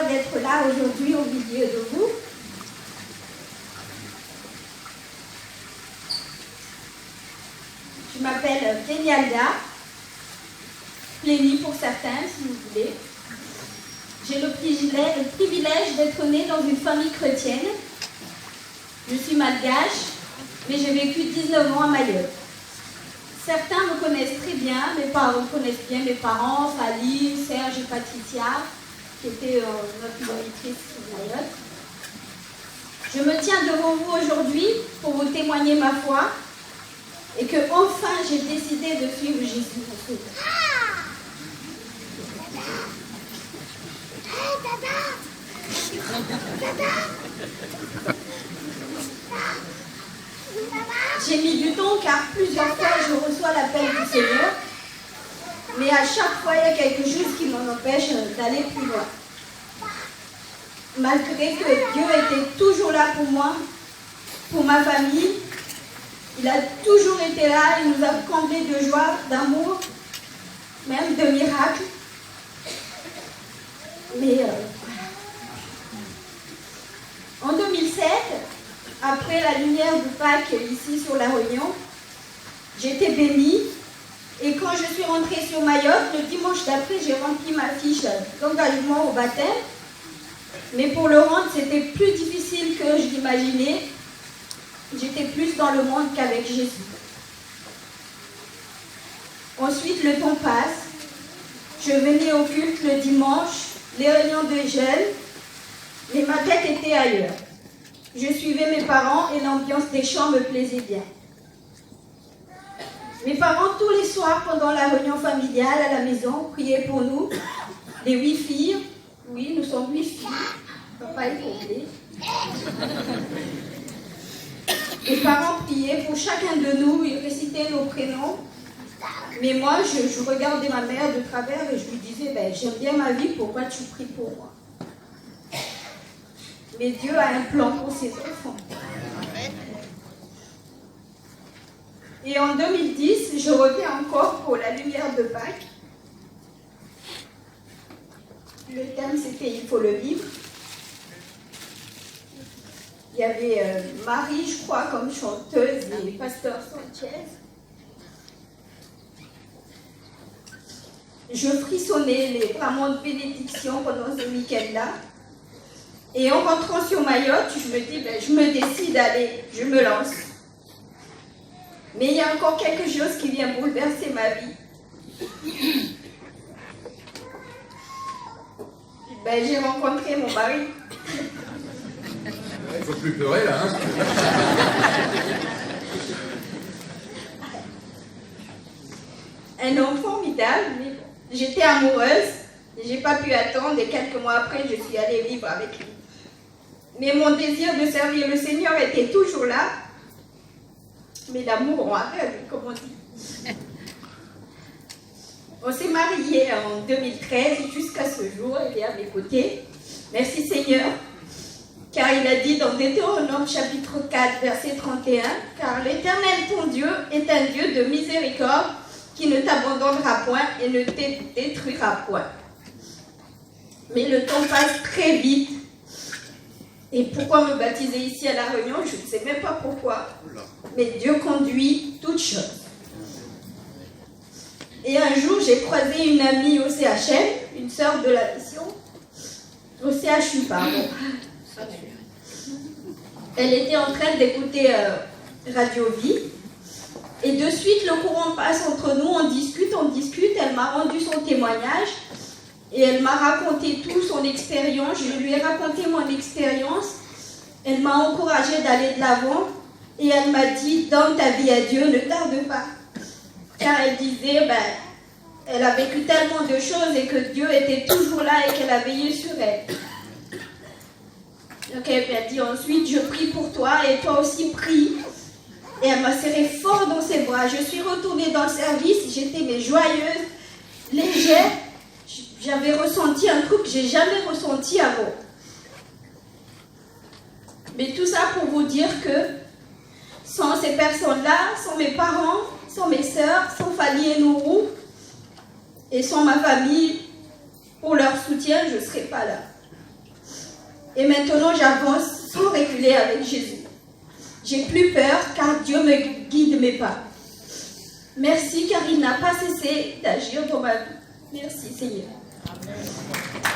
d'être là aujourd'hui au milieu de vous. Je m'appelle Plénialda, Plénie pour certains, si vous voulez. J'ai le privilège d'être née dans une famille chrétienne. Je suis malgache, mais j'ai vécu 19 ans à Mayotte. Certains me connaissent très bien, mes parents connaissent bien mes parents, Fali, Serge et Patricia, qui étaient notre monitrice sur Mayotte. Je me tiens devant vous aujourd'hui pour vous témoigner ma foi et que enfin j'ai décidé de suivre Jésus. J'ai mis du temps car plusieurs fois je reçois l'appel du Seigneur, mais à chaque fois il y a quelque chose qui m'en empêche d'aller plus loin. Malgré que Dieu était toujours là pour moi, pour ma famille, il a toujours été là, il nous a comblés de joie, d'amour, même de miracles. Mais en 2007, après la lumière de Pâques ici sur La Réunion, j'étais bénie et quand je suis rentrée sur Mayotte, le dimanche d'après, j'ai rempli ma fiche d'engagement au baptême. Mais pour le rendre, c'était plus difficile que je l'imaginais. J'étais plus dans le monde qu'avec Jésus. Ensuite, le temps passe. Je venais au culte le dimanche, les réunions de jeunes, mais ma tête était ailleurs. Je suivais mes parents et l'ambiance des chants me plaisait bien. Mes parents, tous les soirs, pendant la réunion familiale à la maison, priaient pour nous, les 8 filles. Oui, nous sommes 8 filles. Papa est complet. Mes parents priaient pour chacun de nous, ils récitaient nos prénoms. Mais moi, je regardais ma mère de travers et je lui disais, j'aime bien ma vie, pourquoi tu pries pour moi? Mais Dieu a un plan pour ses enfants. Et en 2010, je reviens encore pour la lumière de Pâques. Le thème, c'était « Il faut le vivre ». Il y avait Marie, je crois, comme chanteuse, et pasteur Sanchez. Je frissonnais les vraiment de bénédiction pendant ce week-end-là. Et en rentrant sur Mayotte, je me dis, je me décide d'aller, je me lance. Mais il y a encore quelque chose qui vient bouleverser ma vie. J'ai rencontré mon mari. Il ne faut plus pleurer là, hein. Un homme formidable, mais j'étais amoureuse. J'ai pas pu attendre et quelques mois après, je suis allée vivre avec lui. Mais mon désir de servir le Seigneur était toujours là. Mais l'amour en aveugle, comme on dit. On s'est mariés en 2013 jusqu'à ce jour, il est à mes côtés. Merci Seigneur, car il a dit dans Deutéronome chapitre 4, verset 31, « Car l'Éternel ton Dieu est un Dieu de miséricorde qui ne t'abandonnera point et ne te détruira point. » Mais le temps passe très vite. Et pourquoi me baptiser ici à La Réunion? Je ne sais même pas pourquoi. Mais Dieu conduit toutes choses. Et un jour, j'ai croisé une amie au CHM, une sœur de la mission, au CHU, pardon. Elle était en train d'écouter Radio Vie. Et de suite, le courant passe entre nous, on discute. Elle m'a rendu son témoignage. Et elle m'a raconté tout son expérience. Je lui ai raconté mon expérience. Elle m'a encouragée d'aller de l'avant. Et elle m'a dit, donne ta vie à Dieu, ne tarde pas. Car elle disait, elle a vécu tellement de choses et que Dieu était toujours là et qu'elle a veillé sur elle. Donc elle m'a dit ensuite, je prie pour toi et toi aussi prie. Et elle m'a serré fort dans ses bras. Je suis retournée dans le service, j'étais joyeuse, légère. J'avais ressenti un truc que je n'ai jamais ressenti avant. Mais tout ça pour vous dire que sans ces personnes-là, sans mes parents, sans mes sœurs, sans Fali et Nourou, et sans ma famille, pour leur soutien, je ne serais pas là. Et maintenant, j'avance sans reculer avec Jésus. J'ai plus peur car Dieu me guide mes pas. Merci car il n'a pas cessé d'agir dans ma vie. Merci Seigneur. Amen.